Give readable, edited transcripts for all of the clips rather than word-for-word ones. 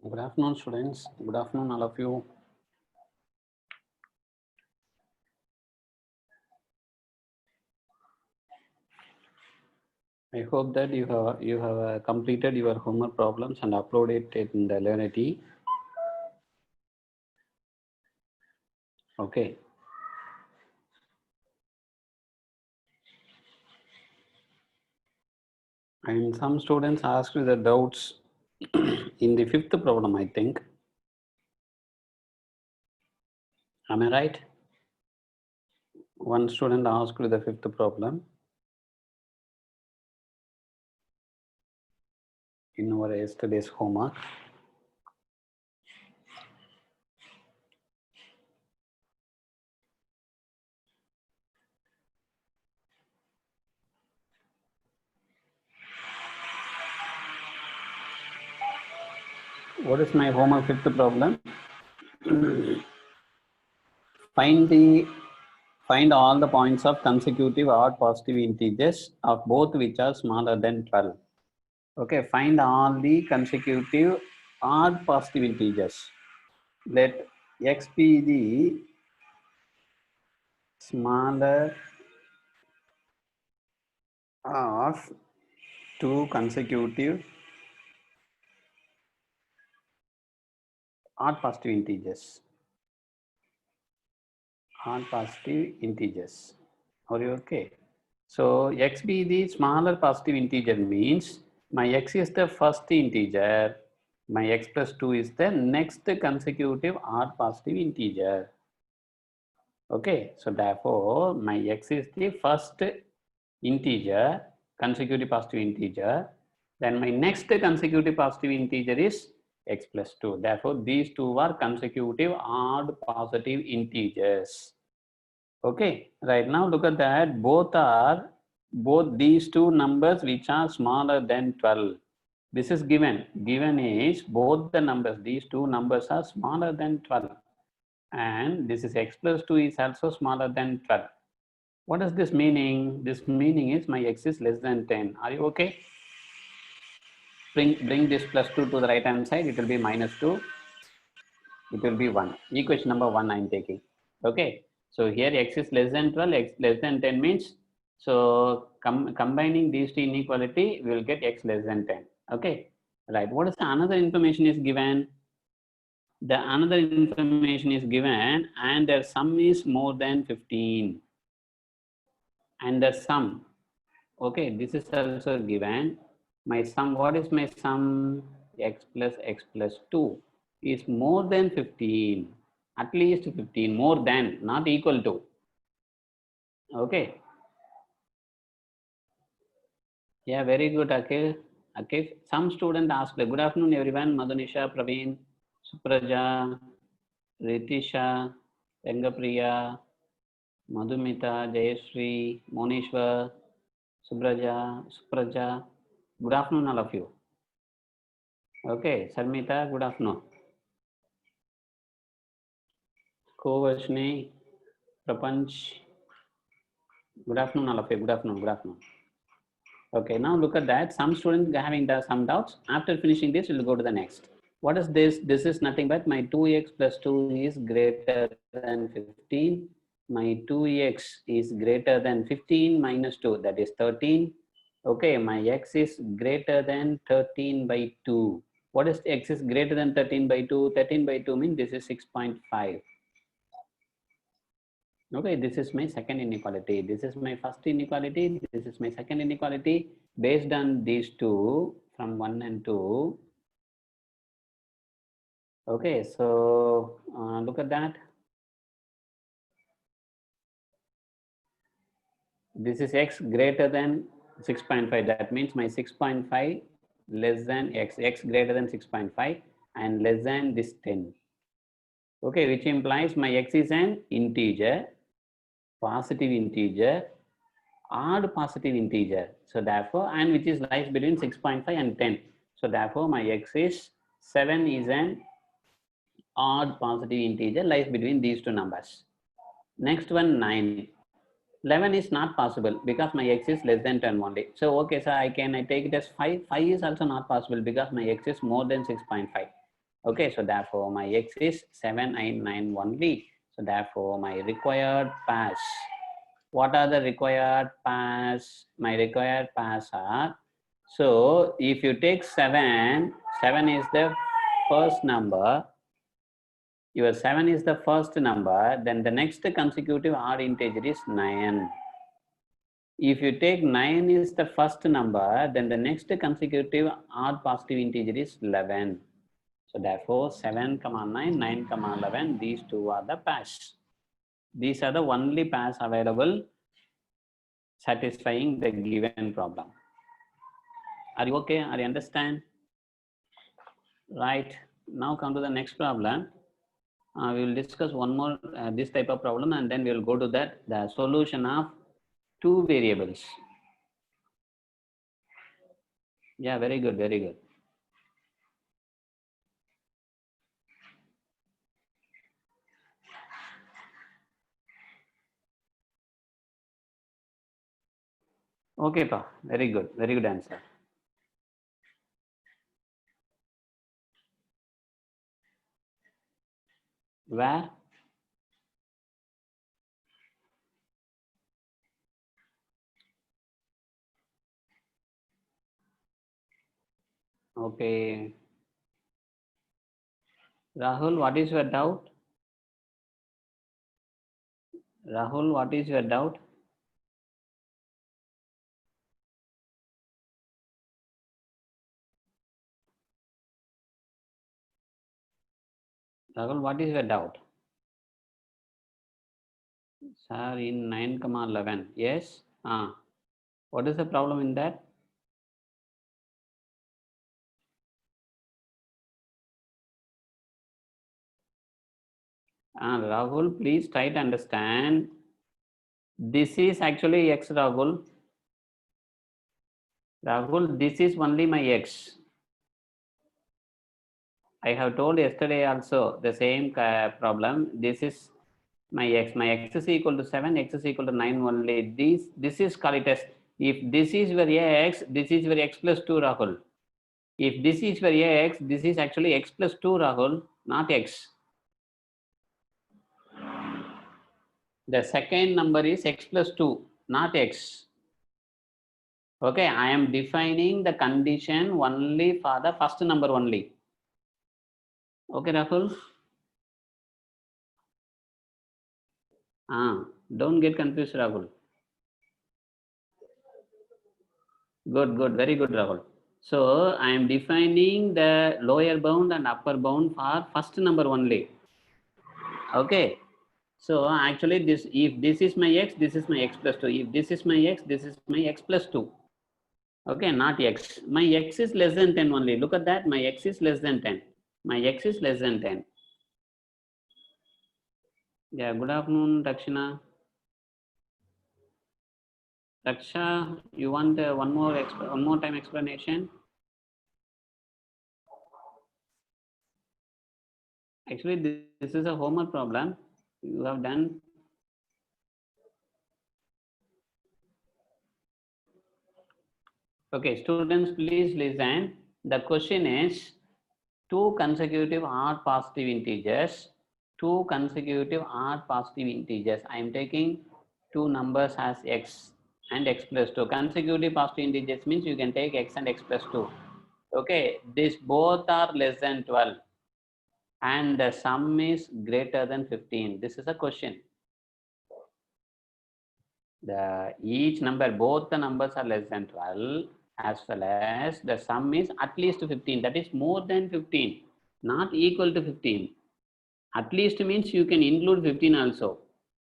Good afternoon, students. Good afternoon, all of you. I hope that you have completed your homework problems and uploaded it in the Learnity. Okay. And some students asked the doubts in the fifth problem, I think. Am I right? One student asked the fifth problem in our yesterday's homework. What is my homework fifth problem? Find all the points of consecutive odd positive integers of both which are smaller than 12. Okay, find all the consecutive odd positive integers. Let x be the smaller of two consecutive odd positive integers. Odd positive integers. Are you okay? So x be the smaller positive integer means my x is the first integer, my x plus 2 is the next consecutive odd positive integer. Okay, so therefore my x is the first integer, consecutive positive integer, then my next consecutive positive integer is x plus 2. Therefore, these two are consecutive odd positive integers. Okay, right now look at that. Both these two numbers which are smaller than 12. This is given. Given is both the numbers, these two numbers are smaller than 12. And this is x plus 2 is also smaller than 12. What does this meaning? This meaning is my x is less than 10. Are you okay? Bring this plus 2 to the right hand side. It will be minus 2. It will be 1. Equation number 1 I am taking. Okay. So here x is less than 12, x less than 10 means, so combining these two inequality, we will get x less than 10. Okay. Right. What is the another information is given? The another information is given and their sum is more than 15. And the sum, okay, this is also given. My sum, what is my sum? X plus 2 is more than 15. At least 15, more than, not equal to. Okay. Yeah, very good, Akhil. Okay. Some student asked, good afternoon, everyone. Madhunisha, Praveen, Supraja, Ritisha, Rengapriya, Madhumita, Jayashree, Monishwar, Supraja. Good afternoon, all of you. Okay, Sarmita, good afternoon. Kovashni, Prapanch, good afternoon, all of you. Good afternoon. Okay, now look at that. Some students having some doubts. After finishing this, we'll go to the next. What is this? This is nothing but my 2x plus 2 is greater than 15. My 2x is greater than 15 minus 2, that is 13. Okay, my x is greater than 13 by 2. What is x is greater than 13 by 2? 13 by 2 means this is 6.5. Okay, this is my second inequality. This is my first inequality. This is my second inequality. Based on these two, from 1 and 2. Okay, so look at that. This is x greater than 6.5. That means my 6.5 less than x greater than 6.5 and less than this 10. Okay, which implies my x is an integer, positive integer, odd positive integer. So therefore, and which is lies between 6.5 and 10. So therefore, my x is 7 is an odd positive integer, lies between these two numbers. Next one, 9. 11 is not possible because my x is less than 10 only. So okay, so I take it as 5. 5 is also not possible because my x is more than 6.5. Okay, so therefore my x is 799 only. So therefore my required pass. What are the required pass? My required pass are, so if you take 7, 7 is the first number, your 7 is the first number, then the next consecutive odd integer is 9. If you take 9 is the first number, then the next consecutive odd positive integer is 11. So therefore 7, 9, 9, 11, these two are the pairs. These are the only pairs available satisfying the given problem. Are you okay? Are you understand? Right. Now come to the next problem. We will discuss one more this type of problem, and then we will go to that the solution of two variables. Yeah, very good, very good. Okay, pa, very good answer. Where? Okay. Rahul, what is your doubt? Rahul, what is your doubt? Rahul, what is your doubt? Sir, in 9, 11. Yes. What is the problem in that? Rahul, please try to understand. This is actually x, Rahul. Rahul, this is only my x. I have told yesterday also the same problem. This is my x. My x is equal to 7, x is equal to 9 only. This is called it as, if this is your x, this is your x plus 2, Rahul. If this is your x, this is actually x plus 2, Rahul, not x. The second number is x plus 2, not x. Okay, I am defining the condition only for the first number only. Okay, Rahul? Don't get confused, Rahul. Good, very good, Rahul. So I am defining the lower bound and upper bound for first number only. Okay. So actually this, if this is my x, this is my x plus 2. If this is my x, this is my x plus 2. Okay, not x. My x is less than 10 only. Look at that. My x is less than 10. My x is less than 10. Yeah, good afternoon, Rakshana. Raksha, you want one more time explanation? Actually, this is a homework problem. You have done. Okay, students, please listen. The question is two consecutive odd positive integers. Two consecutive odd positive integers. I am taking two numbers as x and x plus 2. Consecutive positive integers means you can take x and x plus 2. Okay, these both are less than 12 and the sum is greater than 15. This is a question. Each number, both the numbers are less than 12 as well as the sum is at least 15. That is more than 15, not equal to 15. At least means you can include 15 also.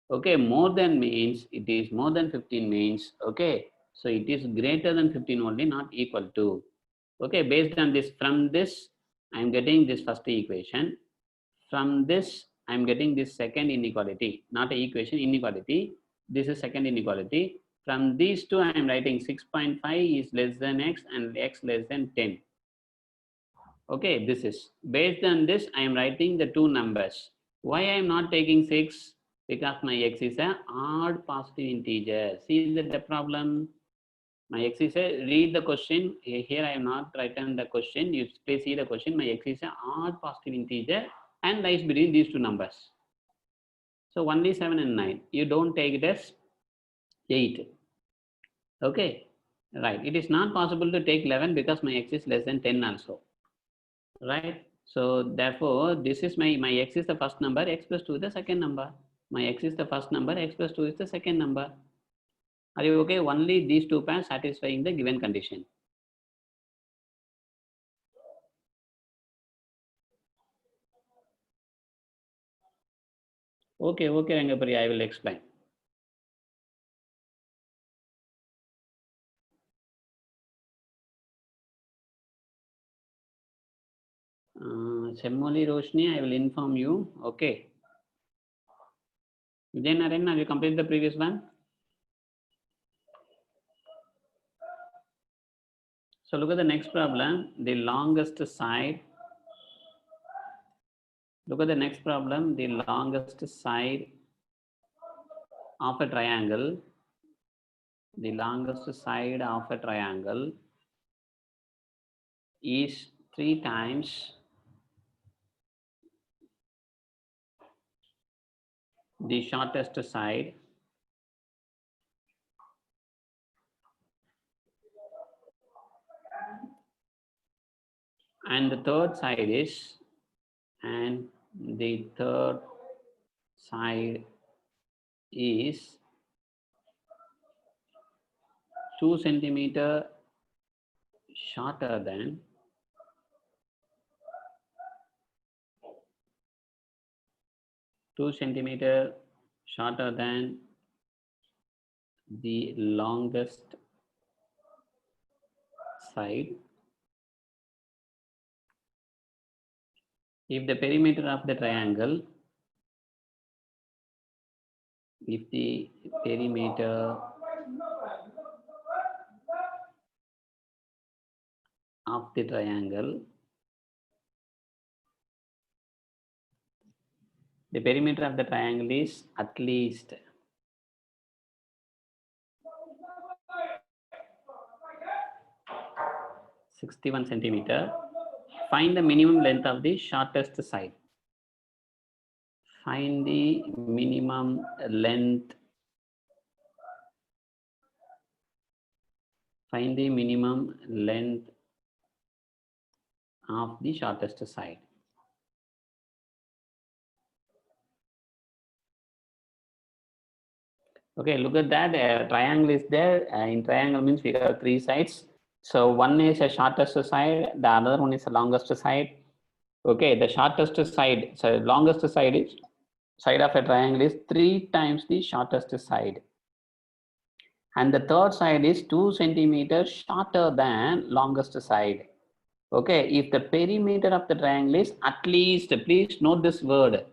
Okay, more than means it is more than 15 means, okay, so it is greater than 15 only, not equal to. Okay, based on this, from this I am getting this first equation. From this I am getting this second inequality, not an equation, inequality. This is second inequality. From these two I am writing 6.5 is less than x and x less than 10. Okay, this is based on this I am writing the two numbers. Why I am not taking 6? Because my x is an odd positive integer. See the problem. My x is a, read the question. Here I am not written the question. You please see the question. My x is a odd positive integer and lies between these two numbers. So only 7 and 9. You don't take it as 8. Okay. Right. It is not possible to take 11 because my x is less than 10 also. Right. So therefore, this is my x is the first number, x plus 2 is the second number. My x is the first number, x plus 2 is the second number. Are you okay? Only these two pairs satisfying the given condition. Okay, okay, Rangapuri, I will explain. Semmoli Roshni, I will inform you. Okay. Vijay Narayan, have you completed the previous one? So look at the next problem, the longest side. Look at the next problem, the longest side of a triangle. The longest side of a triangle is 3 times the shortest side and the third side is, and the third side is 2 centimeter shorter than 2 centimeter shorter than the longest side if the perimeter of the triangle, if the perimeter of the triangle, the perimeter of the triangle is at least 61 centimeter. Find the minimum length of the shortest side. Find the minimum length. Find the minimum length of the shortest side. Okay, look at that. Triangle is there. In triangle means we have 3 sides. So one is the shortest side, the other one is the longest side. Okay, the shortest side, so longest side is side of a triangle is 3 times the shortest side. And the third side is 2 centimeters shorter than longest side. Okay, if the perimeter of the triangle is at least, please note this word,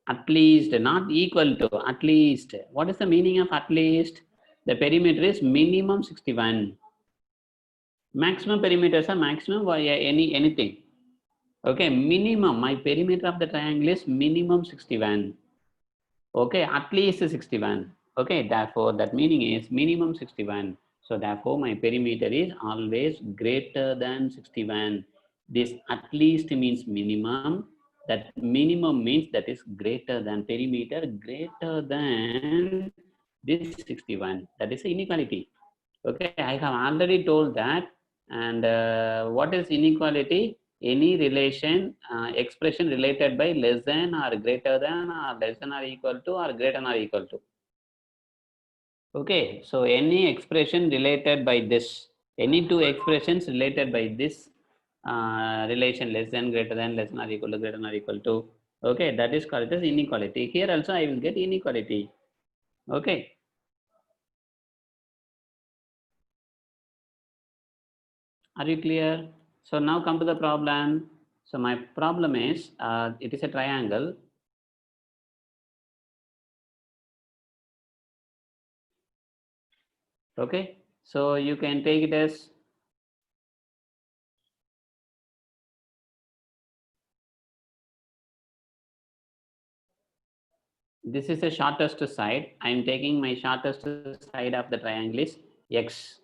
at least, not equal to, at least. What is the meaning of at least? The perimeter is minimum 61. Maximum perimeters are maximum or anything. Okay, minimum, my perimeter of the triangle is minimum 61. Okay, at least 61. Okay, therefore that meaning is minimum 61. So therefore my perimeter is always greater than 61. This at least means minimum. That minimum means that is greater than perimeter, greater than this 61. That is inequality. Okay, I have already told that. And what is inequality? Any relation, expression related by less than or greater than or less than or equal to or greater than or equal to. Okay, so any expression related by this, any two expressions related by this relation less than, greater than, less than or equal to, greater than or equal to. Okay, that is called as inequality. Here also I will get inequality. Okay. Are you clear? So now come to the problem. So my problem is, it is a triangle. Okay, so you can take it as this is the shortest side. I am taking my shortest side of the triangle is x.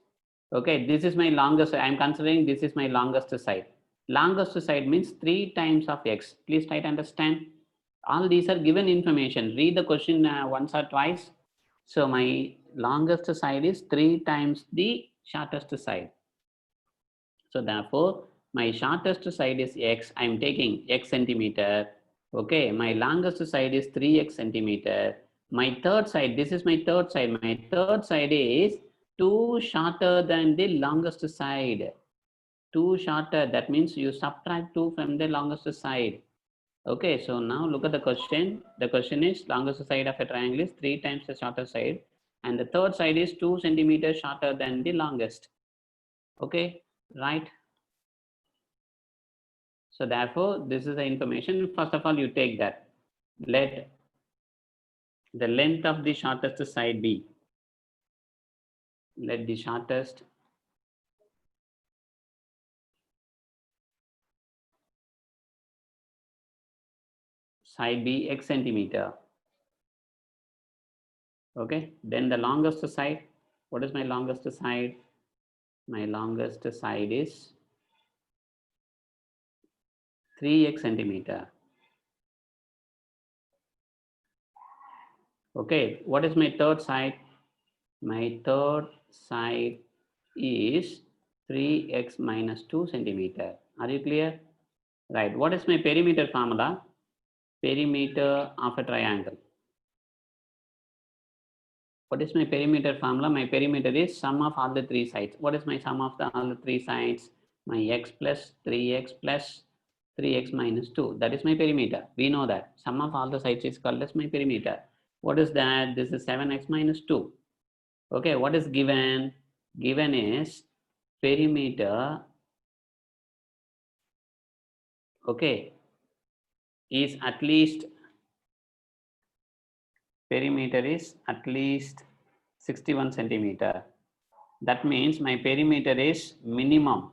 Okay, this is my longest. I am considering this is my longest side. Longest side means 3 times of x. Please try to understand. All these are given information. Read the question once or twice. So my longest side is 3 times the shortest side. So therefore, my shortest side is x. I am taking x centimeter. Okay, my longest side is 3x centimeter. My third side, this is my third side. My third side is 2 shorter than the longest side. 2 shorter, that means you subtract 2 from the longest side. Okay, so now look at the question. The question is longest side of a triangle is 3 times the shortest side, and the third side is 2 centimeters shorter than the longest. Okay, right? So therefore, this is the information. First of all, you take that. Let the length of the shortest side be. Let the shortest side be x centimeter. Okay, then the longest side. What is my longest side? My longest side is 3x centimeter. Okay, what is my third side? My third side is 3x minus 2 centimeter. Are you clear? Right. What is my perimeter formula? Perimeter of a triangle. What is my perimeter formula? My perimeter is sum of all the 3 sides. What is my sum of all the 3 sides? My x plus 3x plus 3x minus 2. That is my perimeter. We know that. Sum of all the sides is called as my perimeter. What is that? This is 7x minus 2. Okay, what is given? Given is perimeter, okay, is at least, perimeter is at least 61 centimeter. That means my perimeter is minimum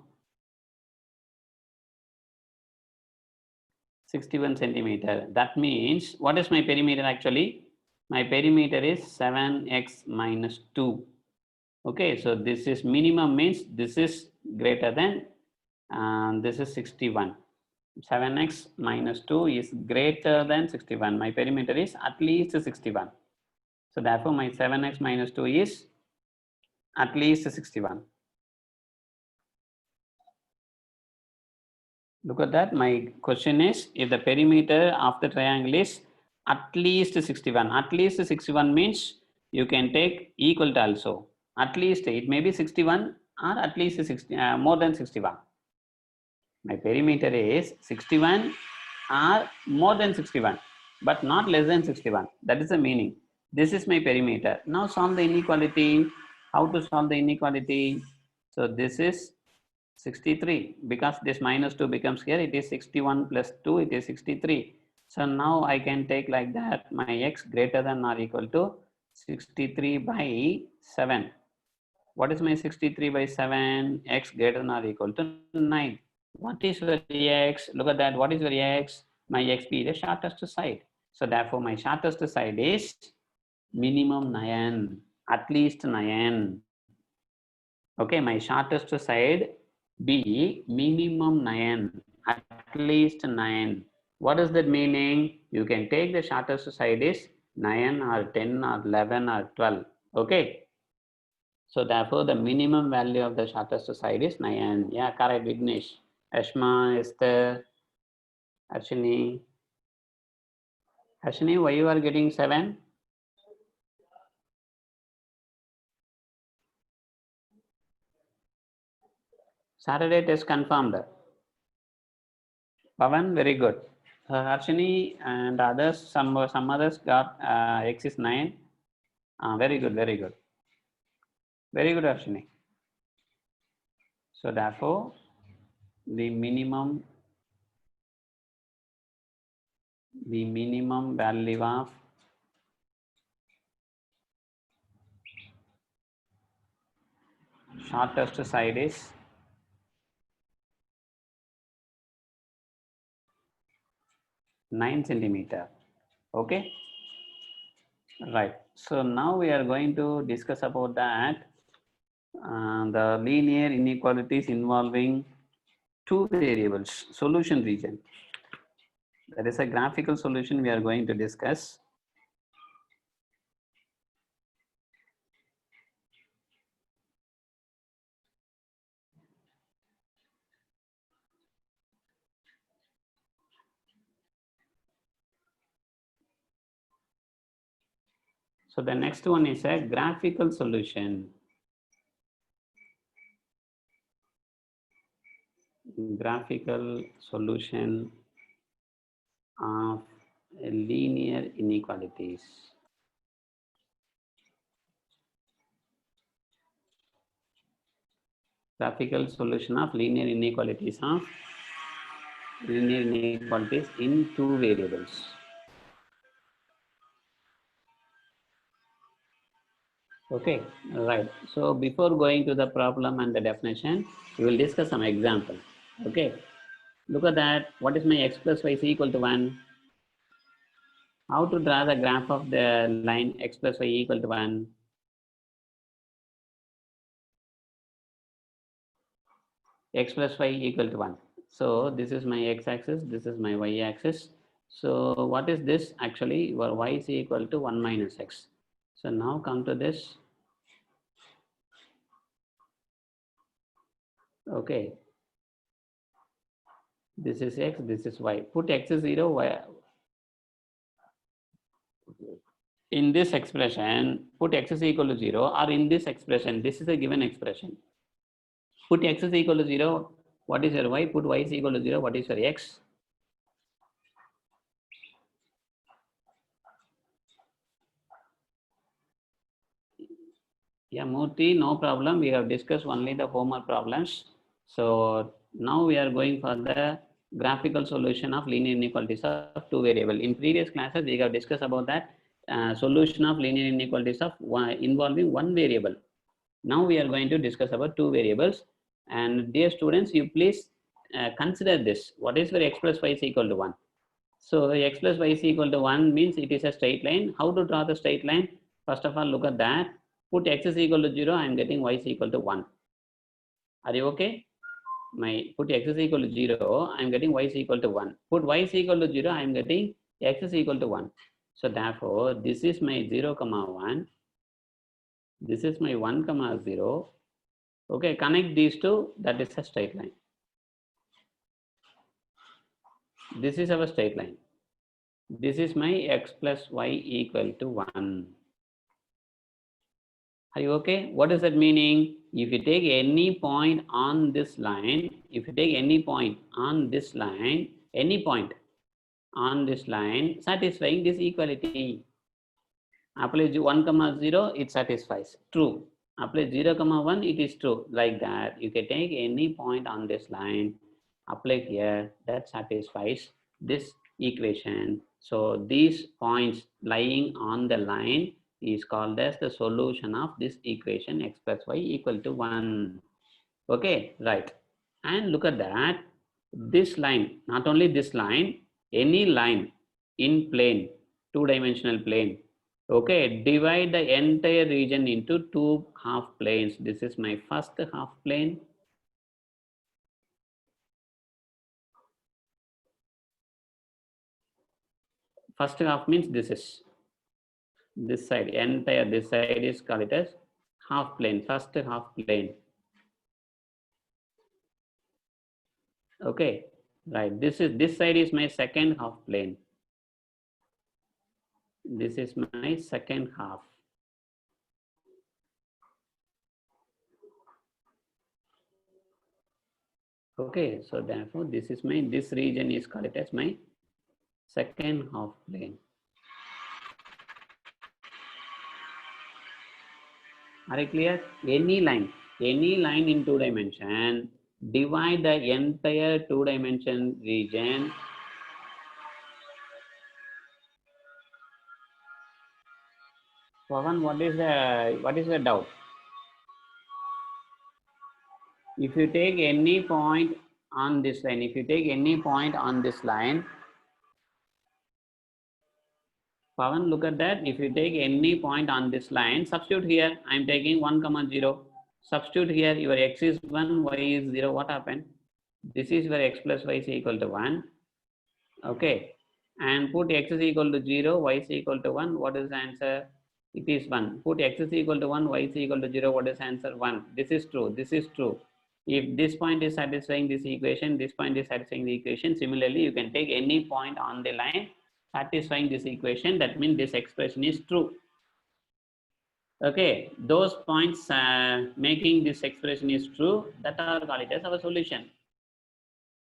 61 centimeter. That means, what is my perimeter actually? My perimeter is 7x minus 2. Okay, so this is minimum means this is greater than, this is 61. 7x minus 2 is greater than 61. My perimeter is at least 61. So therefore, my 7x minus 2 is at least 61. Look at that. My question is, if the perimeter of the triangle is at least 61. At least 61 means you can take equal to also. At least it may be 61 or at least 60, more than 61. My perimeter is 61 or more than 61, but not less than 61. That is the meaning. This is my perimeter. Now solve the inequality. How to solve the inequality? So this is 63, because this minus 2 becomes here, it is 61 plus 2, it is 63. So now I can take like that, my x greater than or equal to 63 by 7. What is my 63 by 7? X greater than or equal to 9. What is your x? Look at that. What is your x? My x be the shortest side. So therefore, my shortest side is minimum 9, at least 9. Okay, my shortest side be minimum 9, at least 9. What is that meaning? You can take the shortest side is 9 or 10 or 11 or 12. Okay. So therefore, the minimum value of the shortest side is 9. Yeah, correct, Vignesh. Ashma, Esther, Ashini. Ashini, why you are getting 7? Saturday test confirmed. Pavan, very good. Harshini and others, some others got X is 9. Very good, very good. Very good, Harshini. So therefore, the minimum value of shortest side is 9 centimeter. Okay. Right. So now we are going to discuss about that. the linear inequalities involving two variables, solution region. There is a graphical solution we are going to discuss. So the next one is a graphical solution. Graphical solution of linear inequalities. Graphical solution of linear inequalities in two variables. Okay, right. So before going to the problem and the definition, we will discuss some example. Okay, look at that. What is my x plus y is equal to 1? How to draw the graph of the line x plus y equal to 1? X plus y equal to 1. So this is my x-axis, this is my y-axis. So what is this? Actually, your y is equal to 1 minus x. So now come to this. Okay. This is x, this is y. Put x is 0, y. In this expression, put x is equal to 0, or in this expression, this is a given expression. Put x is equal to 0, what is your y? Put y is equal to 0, what is your x? Yeah, Murthy, no problem. We have discussed only the homework problems. So now we are going for the graphical solution of linear inequalities of two variable. In previous classes, we have discussed about that solution of linear inequalities of involving one variable. Now we are going to discuss about two variables. And dear students, you please consider this. What is where x plus y is equal to 1? So x plus y is equal to 1 means it is a straight line. How to draw the straight line? First of all, look at that. Put x is equal to 0, I am getting y is equal to 1. Are you okay? Put x is equal to 0, I am getting y is equal to 1. Put y is equal to 0, I am getting x is equal to 1. So therefore, this is my 0, 1. This is my 1, 0. Okay, connect these two, that is a straight line. This is our straight line. This is my x plus y equal to 1. Are you okay? What is that meaning? If you take any point on this line, any point on this line satisfying this equality. Apply 1, 0, it satisfies. True. Apply 0, 1, it is true. Like that. You can take any point on this line, apply here, that satisfies this equation. So these points lying on the line is called as the solution of this equation x plus y equal to 1. Okay, right. And look at that. This line, not only this line, any line in plane, two-dimensional plane. Okay, divide the entire region into two half planes. This is my first half plane. First half means this is this side, entire this side is called it as half plane, first half plane. Okay, right. This side is my second half plane. This is my second half. Okay, so therefore this region is called it as my second half plane. Are you clear? Any line in two dimension, divide the entire two dimension region. Pavan, what is the doubt? If you take any point on this line, Pavan, look at that. If you take any point on this line, substitute here. I am taking 1, 0. Substitute here, your x is 1, y is 0. What happened? This is where x plus y is equal to 1. Okay. And put x is equal to 0, y is equal to 1. What is the answer? It is 1. Put x is equal to 1, y is equal to 0. What is the answer? 1. This is true. This is true. If this point is satisfying this equation, this point is satisfying the equation. Similarly, you can take any point on the line satisfying this equation. That means this expression is true. Okay, those points making this expression is true, that are called it as our solution.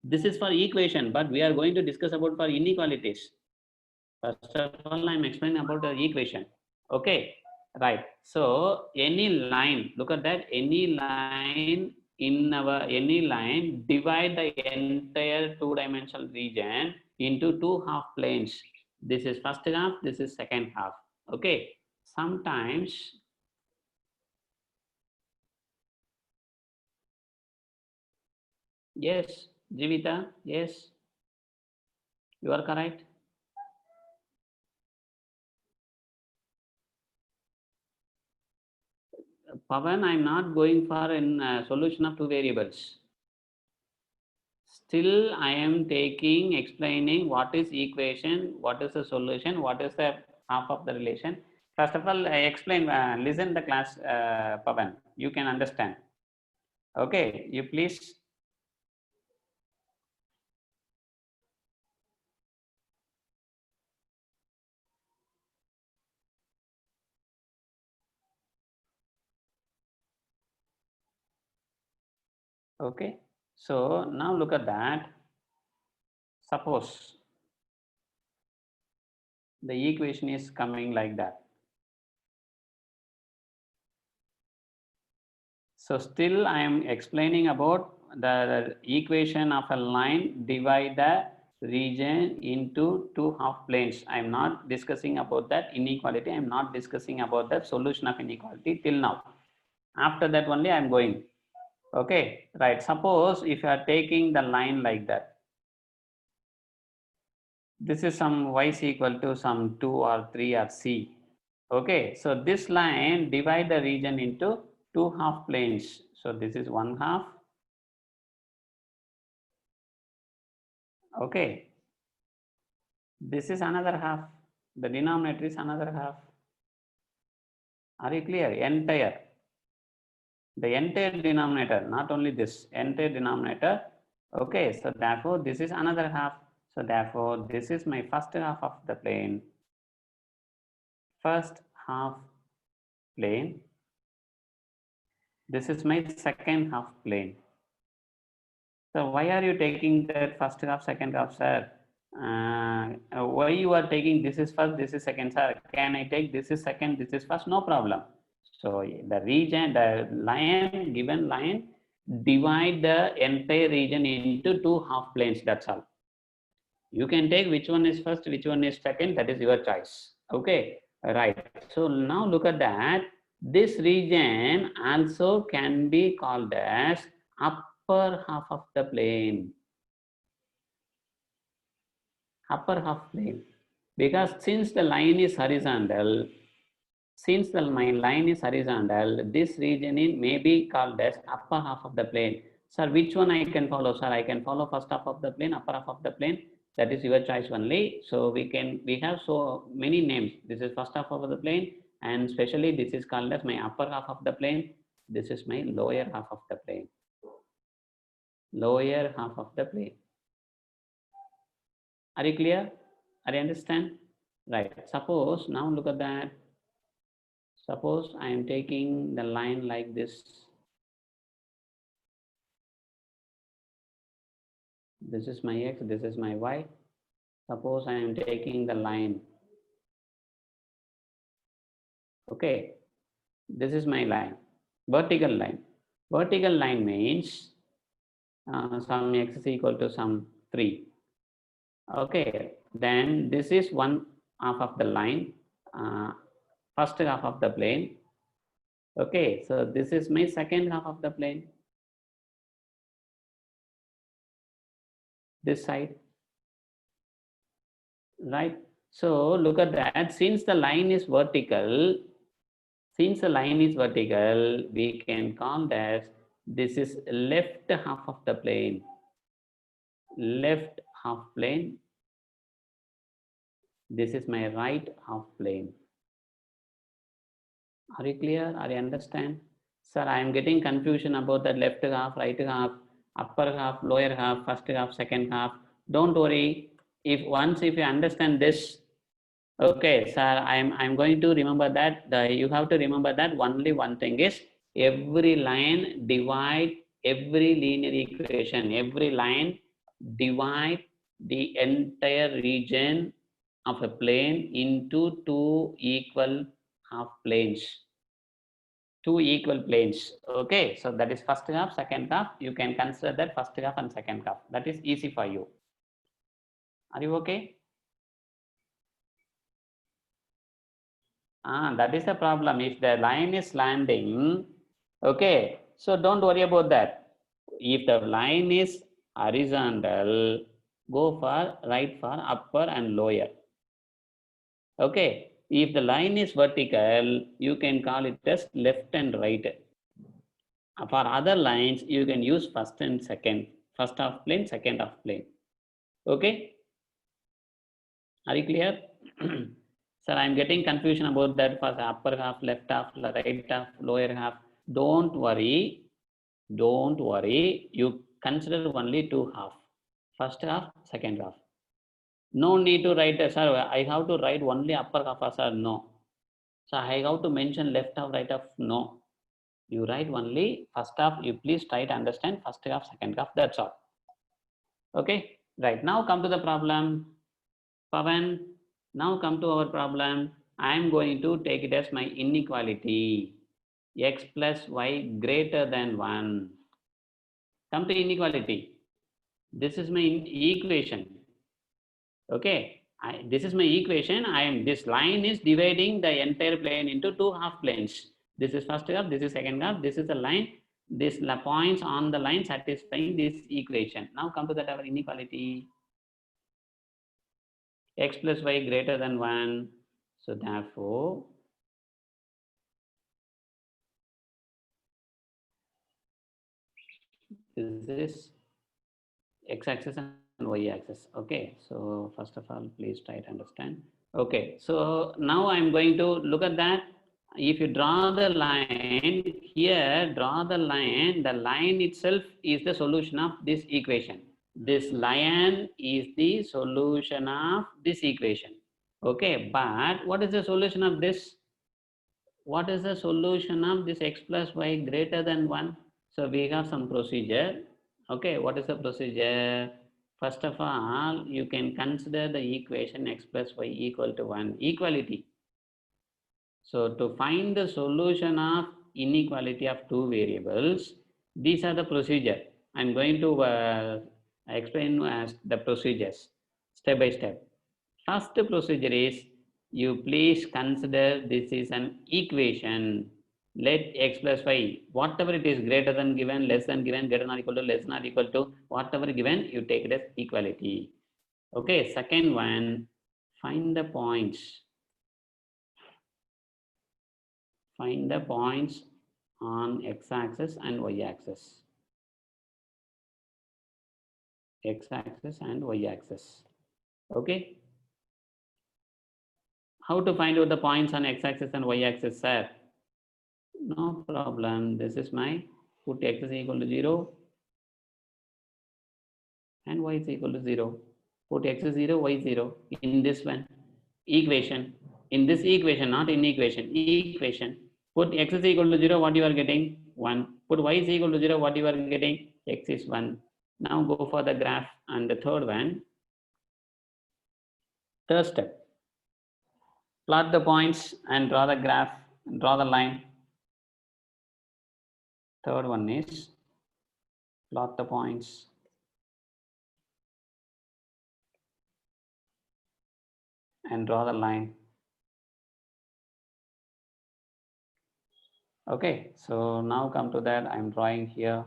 This is for equation, but we are going to discuss about for inequalities. First of all, I'm explaining about the equation. Okay, right. So any line, look at that, any line divide the entire two-dimensional region into two half planes. This is first half, this is second half. Okay, sometimes yes, Jivita, yes, you are correct. Pavan, I'm not going for a solution of two variables. Still, I am explaining what is equation, what is the solution, what is the half of the relation. First of all, I explain, listen the class, Pavan, you can understand. Okay, you please. Okay, so now look at that. Suppose the equation is coming like that. So still I am explaining about the equation of a line divide the region into two half planes. I am not discussing about that inequality. I am not discussing about the solution of inequality till now. After that only I am going. Okay, right. Suppose if you are taking the line like that. This is some y is equal to some 2 or 3 or c. Okay, so this line divide the region into two half planes. So this is one half. Okay, this is another half. The denominator is another half. Are you clear? Entire. The entire denominator, not only this, entire denominator. Okay, so therefore this is another half. So therefore this is my first half of the plane. First half plane. This is my second half plane. So why are you taking that first half, second half, sir? Why you are taking this is first, this is second, sir? Can I take this is second, this is first? No problem. So the region, the line, given line, divide the entire region into two half planes. That's all. You can take which one is first, which one is second. That is your choice. Okay, right. So now look at that. This region also can be called as upper half of the plane. Upper half plane, because since the line is horizontal, my line is horizontal, this region may be called as upper half of the plane. Sir, which one I can follow? Sir, I can follow first half of the plane, upper half of the plane. That is your choice only. So we have so many names. This is first half of the plane, and especially this is called as my upper half of the plane. This is my lower half of the plane. Lower half of the plane. Are you clear? Are you understand? Right. Suppose now look at that. Suppose I am taking the line like this. This is my x, this is my y. Suppose I am taking the line. Okay. This is my line. Vertical line. Vertical line means some x is equal to some 3. Okay. Then this is one half of the line. First half of the plane. Okay. So this is my second half of the plane. This side, right? So look at that. Since the line is vertical, Since the line is vertical, we can call that this is left half of the plane. Left half plane. This is my right half plane. Are you clear? Are you understand? Sir, I am getting confusion about the left half, right half, upper half, lower half, first half, second half. Don't worry. If you understand this, okay, sir, I'm going to remember that you have to remember that only one thing is every line divide every linear equation. Every line divide the entire region of a plane into two equal half planes. Two equal planes. Okay, so that is first half, second half. You can consider that first half and second half. That is easy for you. Are you okay? That is the problem. If the line is landing, okay, so don't worry about that. If the line is horizontal, go for right for upper and lower. Okay, if the line is vertical, you can call it as left and right. For other lines, you can use first and second. First half plane, second half plane. Okay, are you clear? Sir, I'm getting confusion about that for the upper half, left half, right half, lower half. Don't worry. Don't worry. You consider only two half. First half, second half. No need to write, sir, I have to write only upper half, sir. No. So I have to mention left half, right half. No. You write only first half. You please try to understand first half, second half. That's all. Okay. Right. Now come to the problem. Pavan, now come to our problem. I am going to take it as my inequality. X plus y greater than 1. Come to inequality. This is my equation. Okay. This is my equation. This line is dividing the entire plane into two half planes. This is first half, this is second half, this is the line. This points on the line satisfying this equation. Now come to that our inequality. X plus y greater than 1. So therefore, this is x-axis and y-axis. Okay, so first of all, please try to understand. Okay, so now I'm going to look at that. If you draw the line here, draw the line itself is the solution of this equation. This line is the solution of this equation. Okay, but what is the solution of this? What is the solution of this x plus y greater than 1? So we have some procedure. Okay, what is the procedure? First of all, you can consider the equation x plus y equal to 1, equality. So to find the solution of inequality of two variables, these are the procedure. I'm going to explain the procedures step by step. First procedure is, you please consider this is an equation. Let x plus y, whatever it is, greater than given, less than given, greater than or equal to, less than or equal to, whatever given, you take it as equality. Okay, second one, find the points. Find the points on x-axis and y-axis. X-axis and y-axis. Okay. How to find out the points on x-axis and y-axis, sir? No problem. This is my, put x is equal to 0 and y is equal to 0. Put x is 0, y is 0 in this one equation. In this equation, not in equation. Equation. Put x is equal to 0, what you are getting? 1. Put y is equal to 0, what you are getting? X is 1. Now go for the graph and the third one. Third step. Plot the points and draw the graph, draw the line. Third one is plot the points and draw the line. Okay, so now come to that. I'm drawing here.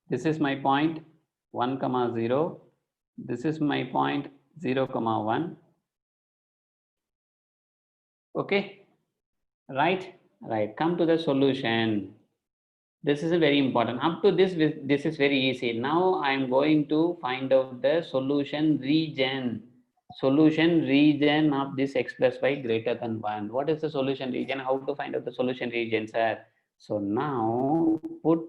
This is my point 1, comma 0. This is my point 0, comma 1. Okay, right? Right. Come to the solution. This is a very important. Up to this is very easy. Now I am going to find out the solution region. Solution region of this x plus y greater than 1. What is the solution region? How to find out the solution region, sir? So now put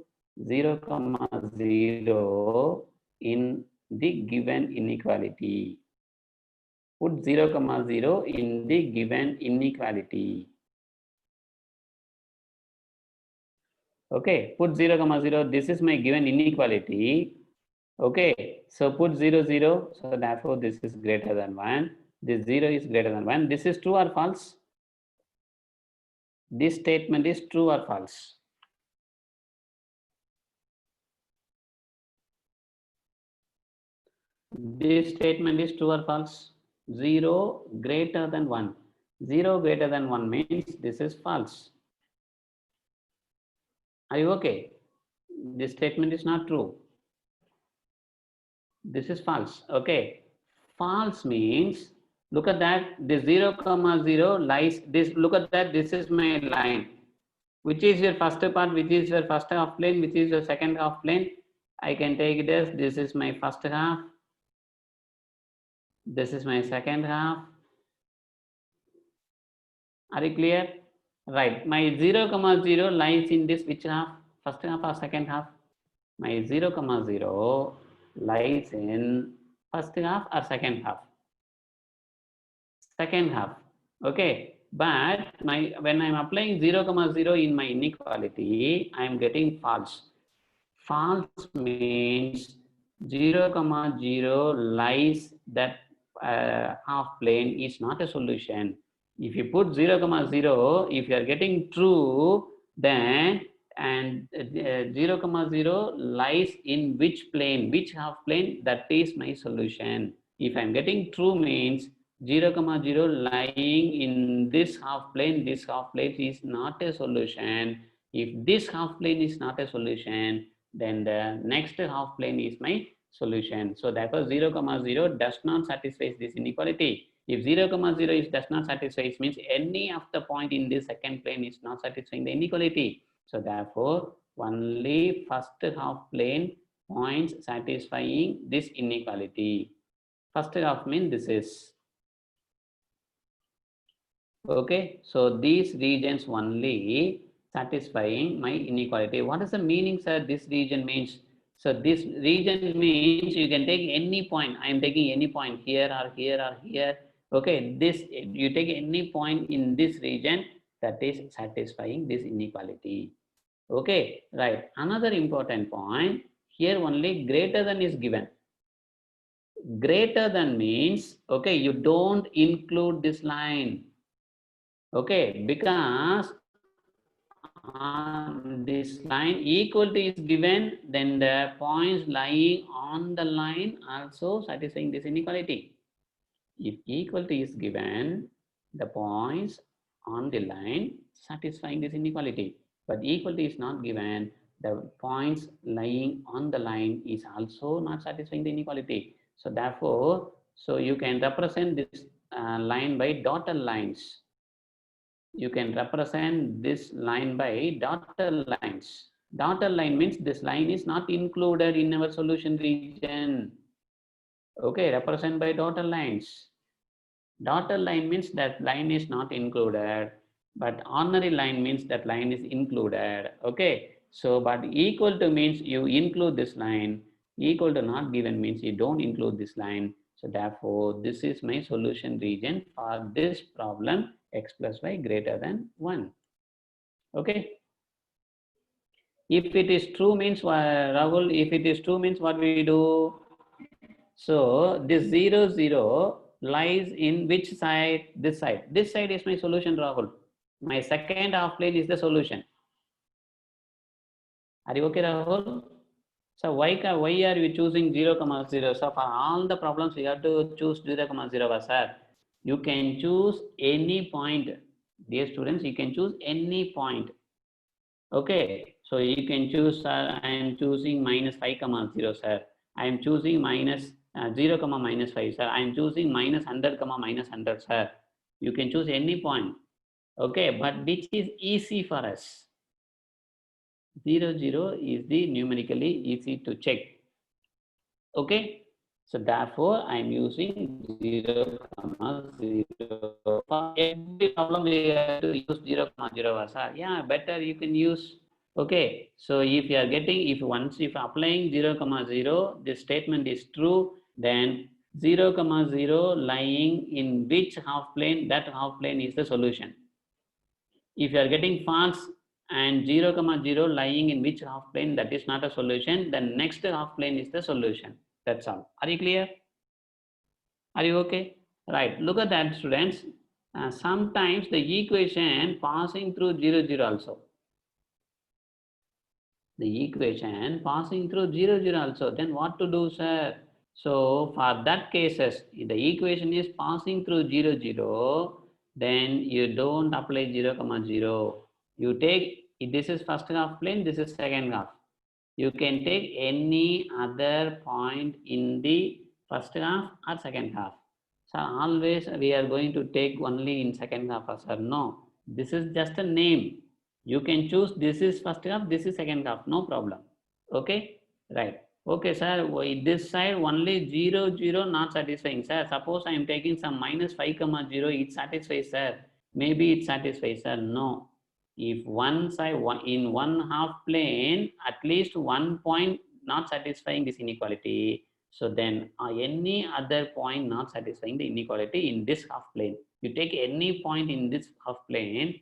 0, comma 0 in the given inequality. Put 0, comma 0 in the given inequality. Okay, put 0, comma 0. This is my given inequality. Okay, so put 0, 0. So therefore, this is greater than 1. This 0 is greater than 1. This is true or false? This statement is true or false? This statement is true or false? 0 greater than 1. 0 greater than 1 means this is false. Are you okay? This statement is not true. This is false. Okay. False means, look at that, this 0, comma 0 lies, this, look at that, this is my line. Which is your first part, which is your first half plane, which is your second half plane? I can take it as this is my first half, this is my second half. Are you clear? Right. My 0, comma 0 lies in this which half? First half or second half? My 0, comma 0 lies in first half or second half? Second half. Okay. But when I'm applying 0, comma 0 in my inequality, I'm getting false. False means 0, comma 0 lies that half plane is not a solution. If you put 0, comma 0, if you are getting true, then and 0, comma 0 lies in which plane, which half plane, that is my solution. If I'm getting true means 0, comma 0 lying in this half plane is not a solution. If this half plane is not a solution, then the next half plane is my solution. So therefore 0, comma 0 does not satisfy this inequality. If 0, comma 0 does not satisfy, it means any of the point in this second plane is not satisfying the inequality. So therefore only first half plane points satisfying this inequality. First half means this is. Okay, so these regions only satisfying my inequality. What is the meaning, sir? This region means, so this region means you can take any point. I am taking any point here or here or here. Okay, this, you take any point in this region that is satisfying this inequality. Okay, right. Another important point, here only greater than is given. Greater than means, okay, you don't include this line. Okay, because this line equality is given, then the points lying on the line also satisfying this inequality. If equality is given, the points on the line satisfying this inequality. But equality is not given, the points lying on the line is also not satisfying the inequality. So therefore, so you can represent this line by dotted lines. You can represent this line by dotted lines. Dotted line means this line is not included in our solution region. Okay, represent by dotted lines. Dotted line means that line is not included, but ordinary line means that line is included. Okay, so but equal to means you include this line, equal to not given means you don't include this line. So therefore, this is my solution region for this problem, x plus y greater than 1. Okay. If it is true means, Rahul, if it is true means what we do? So this 0, 0 lies in which side? This side. This side is my solution, Rahul. My second half plane is the solution. Are you okay, Rahul? So why are you choosing 0, 0? So for all the problems we have to choose 0, 0, sir. You can choose any point. Dear students, you can choose any point. Okay. So you can choose, sir, I am choosing minus 5 comma 0, sir. I am choosing minus 0 comma minus 5, sir. I am choosing minus 100 comma minus 100, sir. You can choose any point. Okay, but which is easy for us? 0, 0 is the numerically easy to check. Okay, so therefore I am using 0, comma 0. For every problem we have to use 0, comma 0. Sir. Yeah, better you can use. Okay, so if you are getting, if applying 0, comma 0, this statement is true, then 0, comma 0 lying in which half plane, that half plane is the solution. If you are getting false and 0, comma 0 lying in which half plane, that is not a solution, then next half plane is the solution. That's all. Are you clear? Are you okay? Right. Look at that, students. Sometimes the equation passing through 0, 0 also. The equation passing through 0, 0 also. Then what to do, sir? So for that cases, if the equation is passing through 0, 0, then you don't apply 0, comma 0. You take, if this is first half plane, this is second half. You can take any other point in the first half or second half. So always we are going to take only in second half, sir. No, this is just a name. You can choose this is first half, this is second half, no problem. Okay, right. Okay, sir, this side only 0, 0 not satisfying, sir. Suppose I am taking some minus 5, comma 0, it satisfies, sir. Maybe it satisfies, sir. No. If one side, in one half plane, at least one point not satisfying this inequality, so then any other point not satisfying the inequality in this half plane. You take any point in this half plane,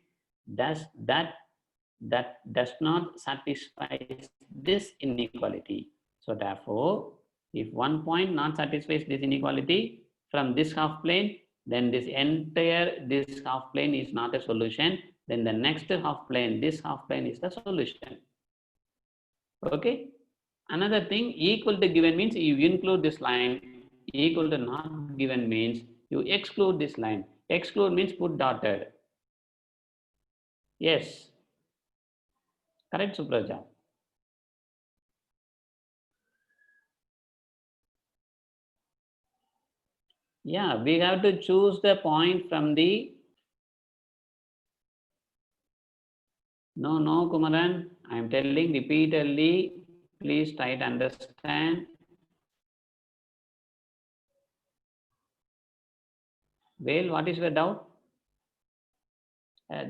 that does not satisfy this inequality. So therefore, if one point not satisfies this inequality from this half plane, then this half plane is not a solution. Then the next half plane, this half plane is the solution. Okay. Another thing, equal to given means you include this line, equal to not given means you exclude this line. Exclude means put dotted. Yes. Correct, Supraja. Yeah, we have to choose the point from the. No, Kumaran, I am telling repeatedly, please try to understand. Well, what is your doubt?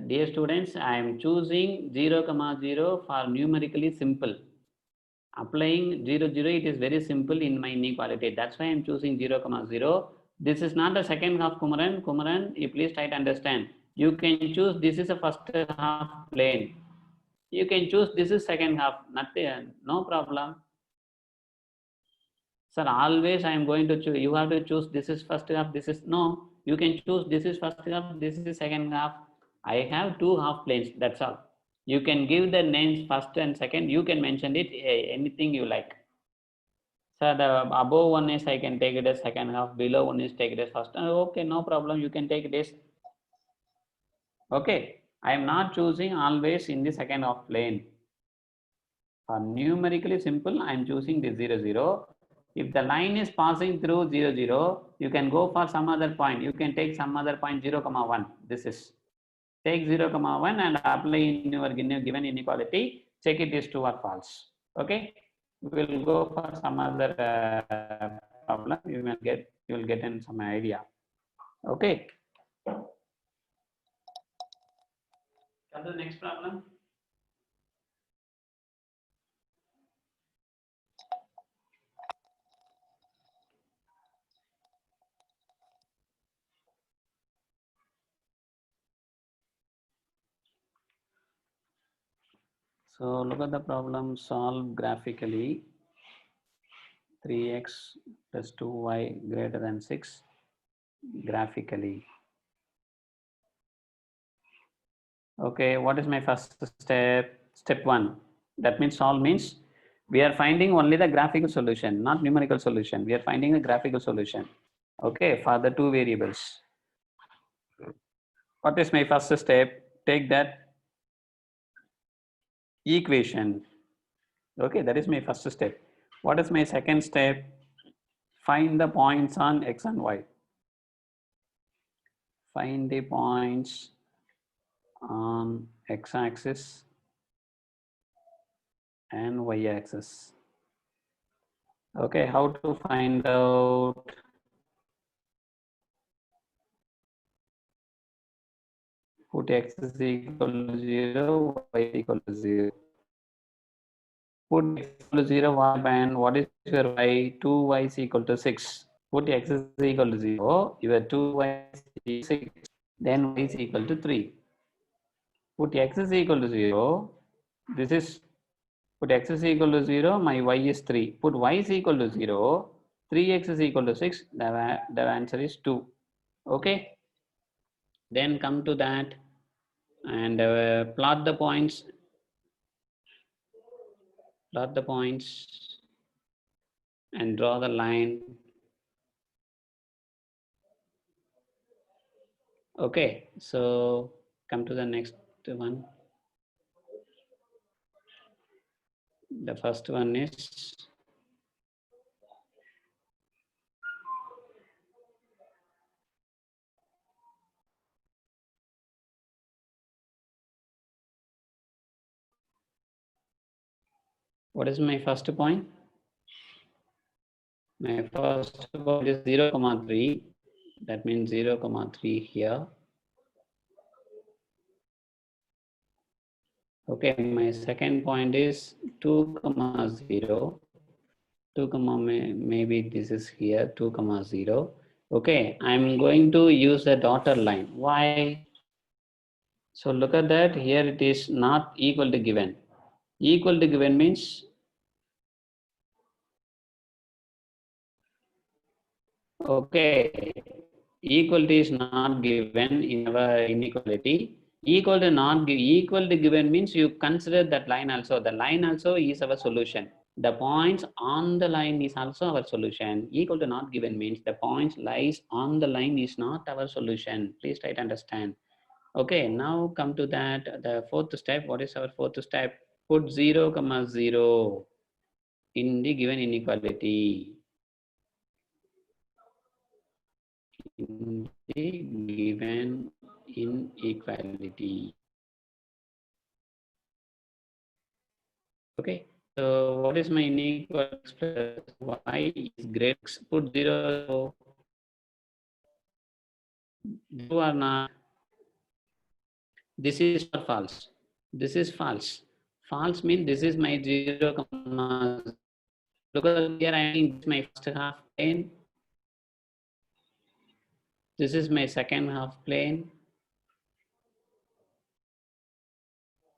Dear students, I am choosing 0, comma 0 for numerically simple. Applying 0, 0, it is very simple in my inequality. That's why I am choosing 0, comma 0. This is not the second half, Kumaran. Kumaran, you please try to understand. You can choose this is a first half plane. You can choose this is second half. Nothing, no problem. Sir, always I am going to choose. You have to choose this is first half. This is no. You can choose this is first half. This is second half. I have two half planes. That's all. You can give the names first and second. You can mention it anything you like. So the above one is I can take it as second half, below one is take it as first. Okay, no problem. You can take it as. Okay, I am not choosing always in the second half plane. For numerically simple, I am choosing the 0, 0. If the line is passing through 0, 0, you can go for some other point. You can take some other point 0, comma 1. This is. Take 0, comma 1 and apply in your given inequality. Check it is true or false. Okay. We will go for some other problem. You will get in some idea. Okay. Come to the next problem. So look at the problem, solve graphically. 3x plus 2y greater than 6 graphically. Okay, what is my first step? Step 1. That means solve means we are finding only the graphical solution, not numerical solution. We are finding a graphical solution. Okay, for the two variables. What is my first step? Take that equation. Okay, that is my first step. What is my second step? Find the points on x and y. Find the points on x-axis and y-axis. Okay, how to find out? Put x is equal to 0, y is equal to 0. Put x equal to 0, what is your y? 2y is equal to 6. Put x is equal to 0, your 2y is equal to 6. Then y is equal to 3. Put x is equal to 0, this is, put x is equal to 0, my y is 3. Put y is equal to 0, 3x is equal to 6, the answer is 2. Okay, then come to that and plot the points and draw the line. Okay, so come to the next one. The first one is what is my first point? My first point is 0, 3. That means 0, 3 here. Okay, my second point is 2, 0. 2, maybe this is here, 2, 0. Okay, I'm going to use a dotted line. Why? So look at that. Here it is not equal to given. Equal to given means, okay, equality is not given in our inequality. Equal to given means you consider that line also. The line also is our solution. The points on the line is also our solution. Equal to not given means the points lies on the line is not our solution. Please try to understand. Okay, now come to that. The fourth step. What is our fourth step? Put 0, 0 in the given inequality. In the given inequality. Okay, so what is my inequality plus y is great? Put 0. You are not. This is false. This is false. False means this is my 0, comma. Look at here, I am my first half plane. This is my second half plane.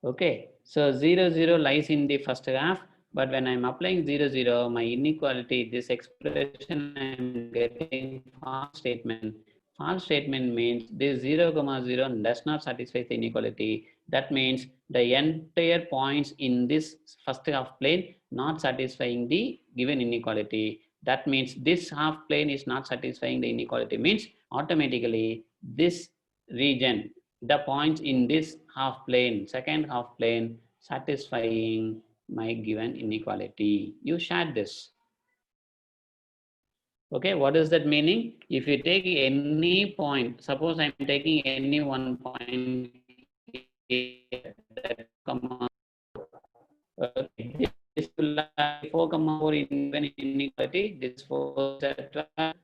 Okay, so 0, 0 lies in the first half, but when I'm applying 0, 0, my inequality, this expression I'm getting false statement. False statement means this 0, 0 does not satisfy the inequality. That means the entire points in this first half plane not satisfying the given inequality. That means this half plane is not satisfying the inequality, means automatically this region, the points in this half plane, second half plane, satisfying my given inequality. You share this. Okay, what is that meaning? If you take any point, suppose I'm taking any one point here, that comma, okay, this will have 4, 4 in given inequality, this 4, etc.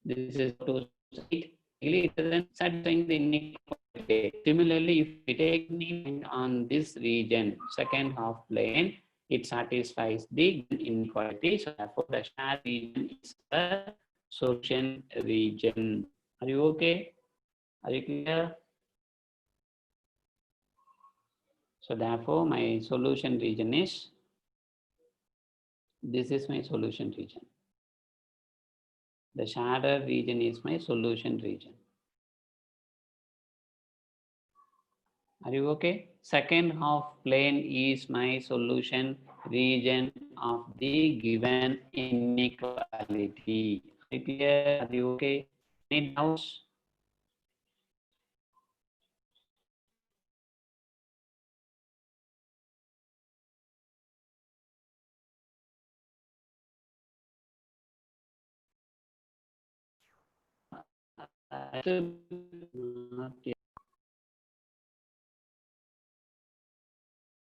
This is 2, 8. It doesn't satisfying the inequality. Similarly, if we take any on this region, second half plane, it satisfies the inequality. So therefore, the shared region is the solution region. Are you okay? Are you clear? So therefore, my solution region is, this is my solution region. The shared region is my solution region. Are you okay? Second half plane is my solution region of the given inequality. Are you clear? Are you okay? Any doubts?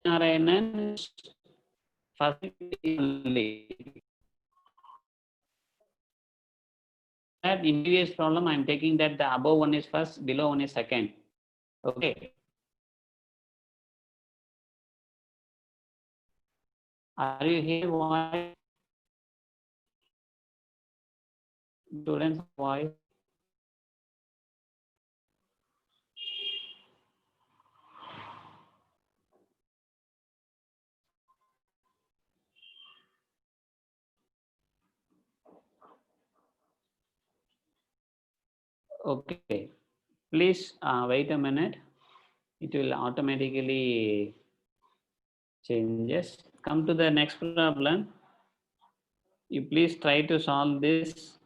Narayanan first only. That in previous problem, I am taking that the above one is first, below one is second. Okay. Are you here? Why? Students, why? Okay. Please wait a minute. It will automatically changes. Come to the next problem. You please try to solve this.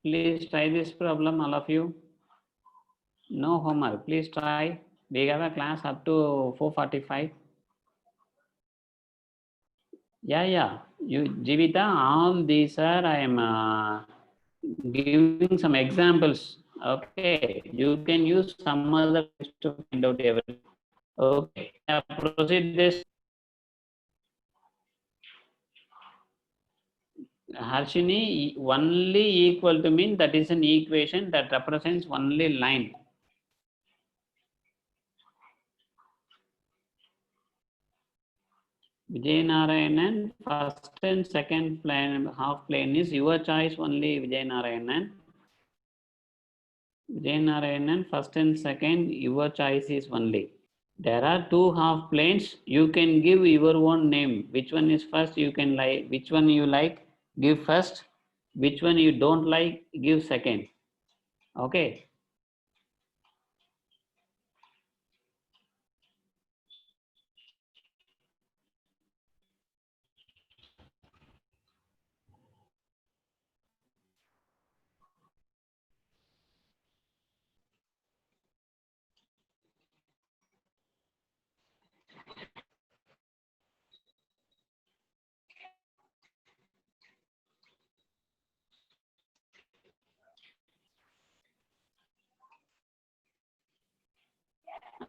Please try this problem, all of you. No homework. Please try. We have a class up to 4:45. Yeah. You, Jivita, all these are I am giving some examples. Okay. You can use some other ways to find out everything. Okay. Proceed this. Harshini, only equal to mean that is an equation that represents only line. Vijay Narayanan, first and second plane, half plane is your choice only, Vijay Narayanan. Vijay Narayanan, first and second, your choice is only. There are two half planes, you can give your own name. Which one is first, you can like, which one you like, give first. Which one you don't like, give second. Okay.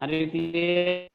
Are you clear?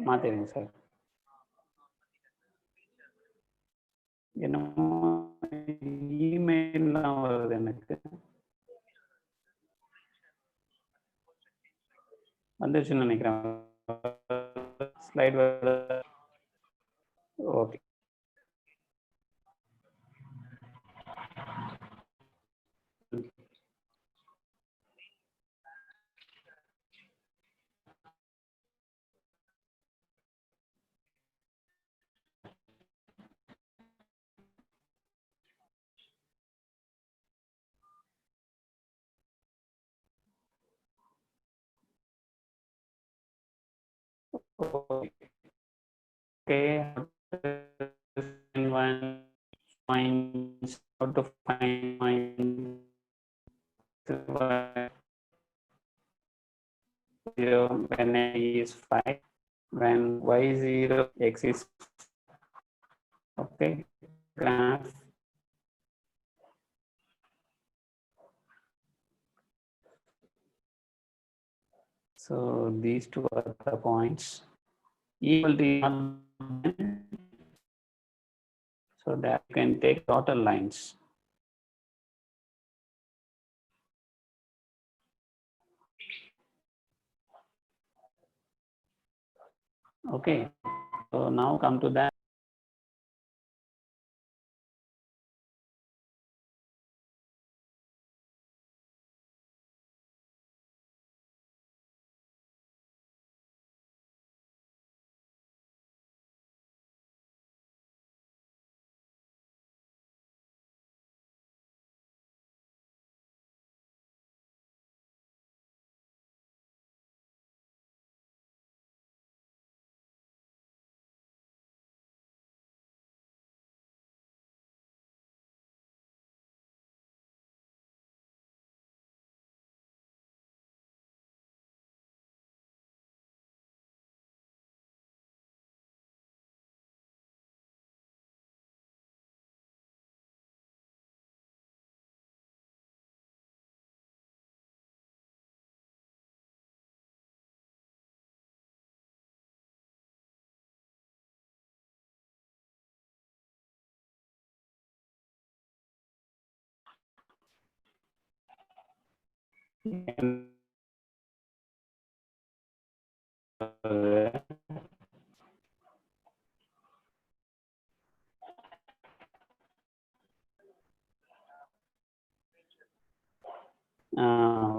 மாற்றிடுங்க sir. என்னமோ இமெயில்லாம் வருது எனக்கு. வந்துருச்சுன்னு நினைக்கிறேன். Slide வருது. Okay. Okay, how to find 0 when a is 5, when y 0 x is okay. Graph. So these two are the points. Equal to, so that you can take dotted lines. Okay, so now come to that.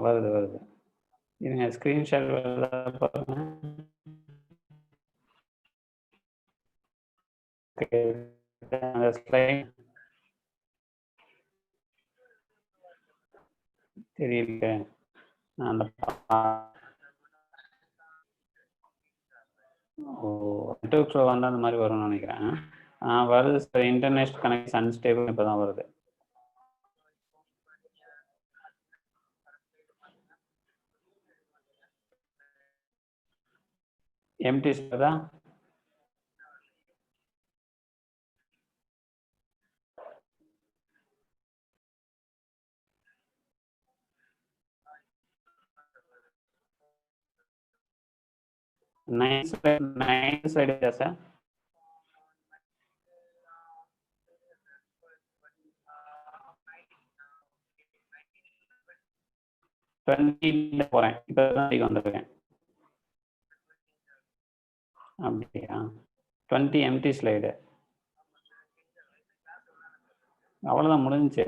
வருது வருது. இருங்க, screenshot பாருங்க. அந்த slide தெரியல. அந்த network show வந்தால் அந்த மாதிரி வரும்னு நினைக்கிறேன். வருது சார். இன்டர்நெட் கனெக்ட் அன்ஸ்டேபிள் இப்போ தான் வருது. எம்டி தான். Nine slide sir. போகிறேன். இப்போ தான் வந்துருக்கேன். அப்படியா? 20 எம்டி ஸ்லைடு. அவ்வளோதான், முடிஞ்சிச்சு.